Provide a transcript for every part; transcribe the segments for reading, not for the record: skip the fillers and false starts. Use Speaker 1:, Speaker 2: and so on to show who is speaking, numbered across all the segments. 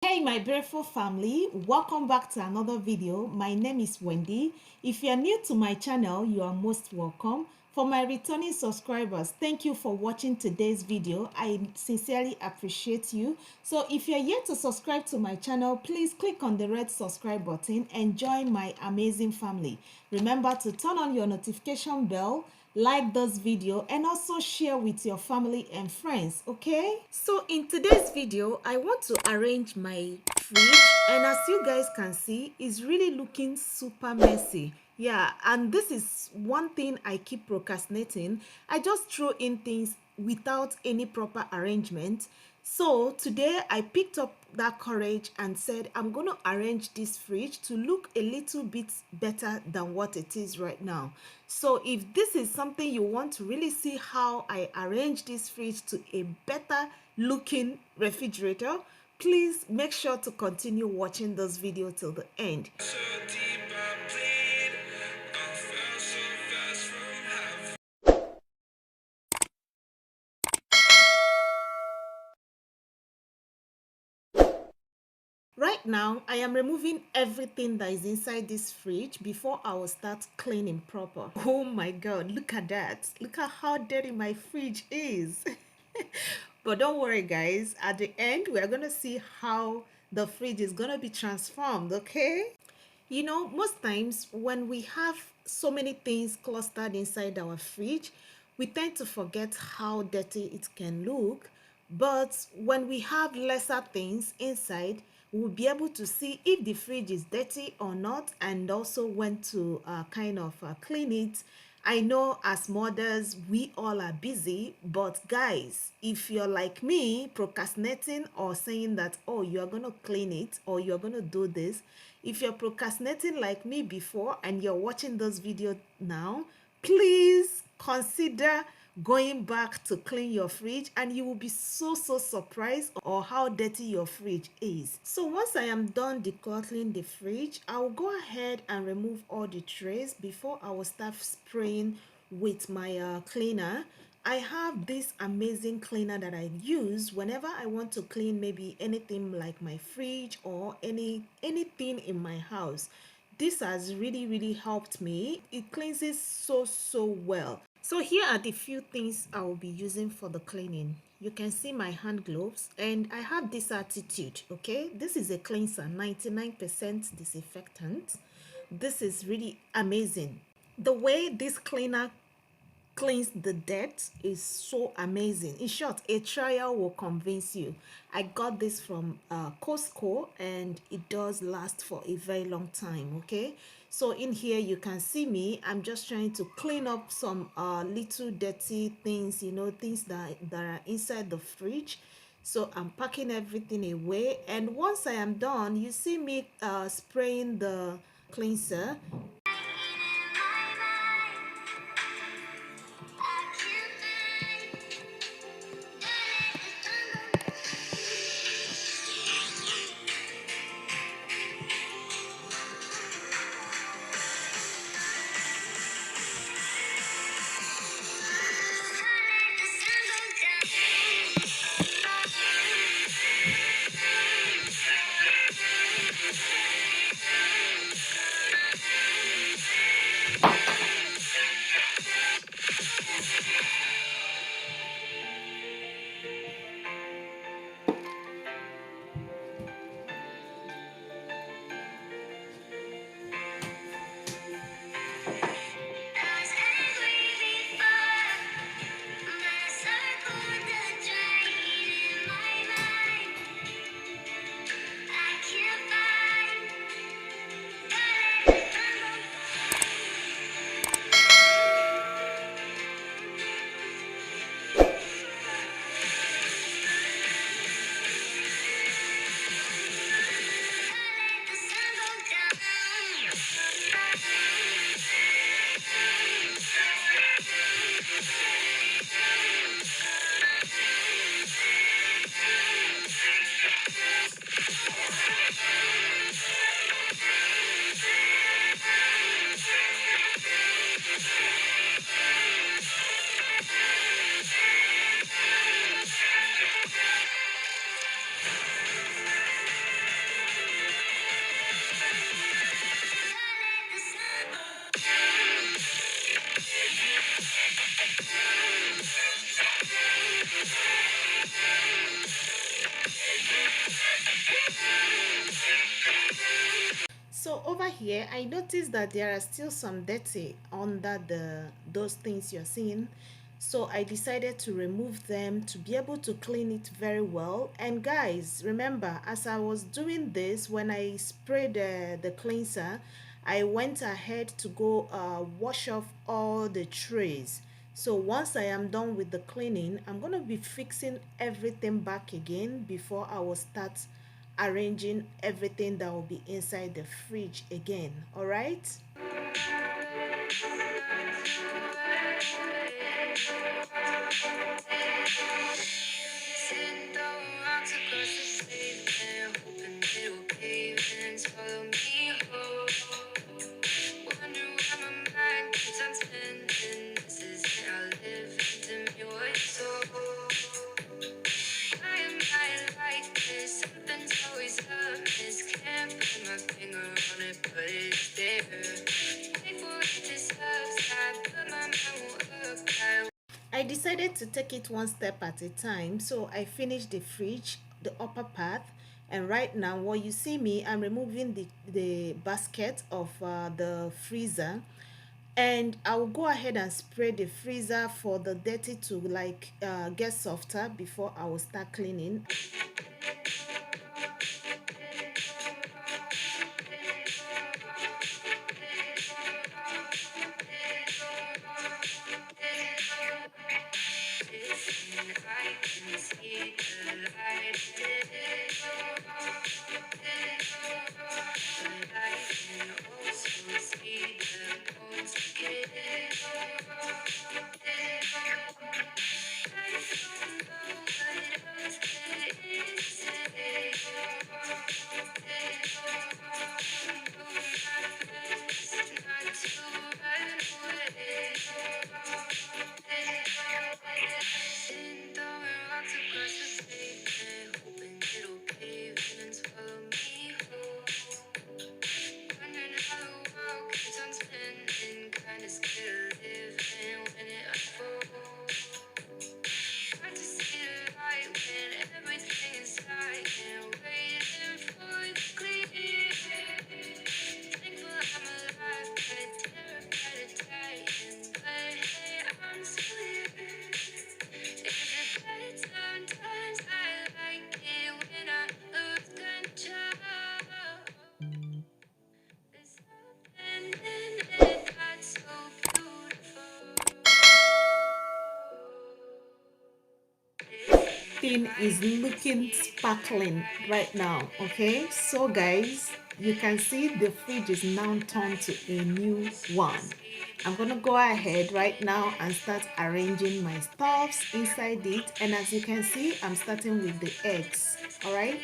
Speaker 1: Hey my beautiful family, welcome back to another video. My name is Wendy. If you are new to my channel, you are most welcome. For my returning subscribers, thank you for watching today's video. I sincerely appreciate you. So if you're yet to subscribe to my channel, please click on the red subscribe button and join my amazing family. Remember to turn on your notification bell, like this video, and also share with your family and friends. Okay, so in today's video I want to arrange my fridge, and as you guys can see, it's really looking super messy. Yeah, and this is one thing I keep procrastinating. I just throw in things without any proper arrangement. So today I picked up that courage and said I'm going to arrange this fridge to look a little bit better than what it is right now. So if this is something you want to really see how I arrange this fridge to a better looking refrigerator, please make sure to continue watching this video till the end. Right now, I am removing everything that is inside this fridge before I will start cleaning proper. Oh my God, look at that. Look at how dirty my fridge is. But don't worry, guys. At the end, we are going to see how the fridge is going to be transformed, okay? You know, most times when we have so many things clustered inside our fridge, we tend to forget how dirty it can look. But when we have lesser things inside, we'll be able to see if the fridge is dirty or not, and also when to clean it. I know as mothers, we all are busy, but guys, if you're like me, procrastinating or saying that, oh, you're going to clean it or you're going to do this, if you're procrastinating like me before and you're watching this video now, please consider going back to clean your fridge, and you will be so surprised or how dirty your fridge is. So once I am done decluttering the fridge, I will go ahead and remove all the trays before I will start spraying with my cleaner. I have this amazing cleaner that I use whenever I want to clean maybe anything like my fridge or anything in my house. This has really helped me. It cleanses so well. So here are the few things I will be using for the cleaning. You can see my hand gloves, and I have this attitude, okay? This is a cleanser, 99% disinfectant. This is really amazing. The way this cleaner cleans the dirt is so amazing. In short, a trial will convince you. I got this from Costco, and it does last for a very long time. Okay, so in here you can see me. I'm just trying to clean up some little dirty things, you know, things that are inside the fridge. So I'm packing everything away, and once I am done, you see me spraying the cleanser. So over here, I noticed that there are still some dirty under those things you're seeing. So I decided to remove them to be able to clean it very well. And guys, remember, as I was doing this, when I sprayed the cleanser, I went ahead to go wash off all the trays. So once I am done with the cleaning, I'm going to be fixing everything back again before I will start arranging everything that will be inside the fridge again. All right. I decided to take it one step at a time, so I finished the fridge, the upper part, and right now what you see me, I'm removing the basket of the freezer, and I'll go ahead and spray the freezer for the dirty to like get softer before I will start cleaning. Thing is looking sparkling right now. Okay, so guys, you can see the fridge is now turned to a new one. I'm gonna go ahead right now and start arranging my stuffs inside it, and as you can see, I'm starting with the eggs. All right.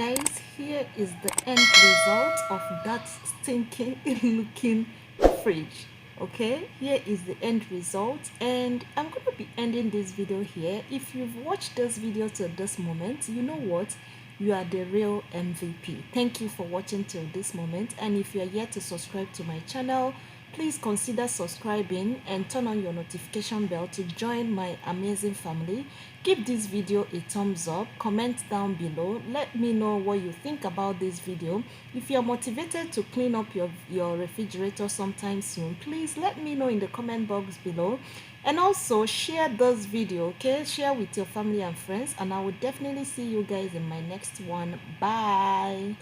Speaker 1: guys, here is the end result of that stinking looking fridge. Okay, here is the end result, and I'm going to be ending this video here. If you've watched this video to this moment, you know what, you are the real MVP. Thank you for watching till this moment, and if you are yet to subscribe to my channel, please consider subscribing and turn on your notification bell to join my amazing family. Give this video a thumbs up, comment down below, let me know what you think about this video. If you're motivated to clean up your refrigerator sometime soon, please let me know in the comment box below. And also share this video, okay? Share with your family and friends, and I will definitely see you guys in my next one. Bye.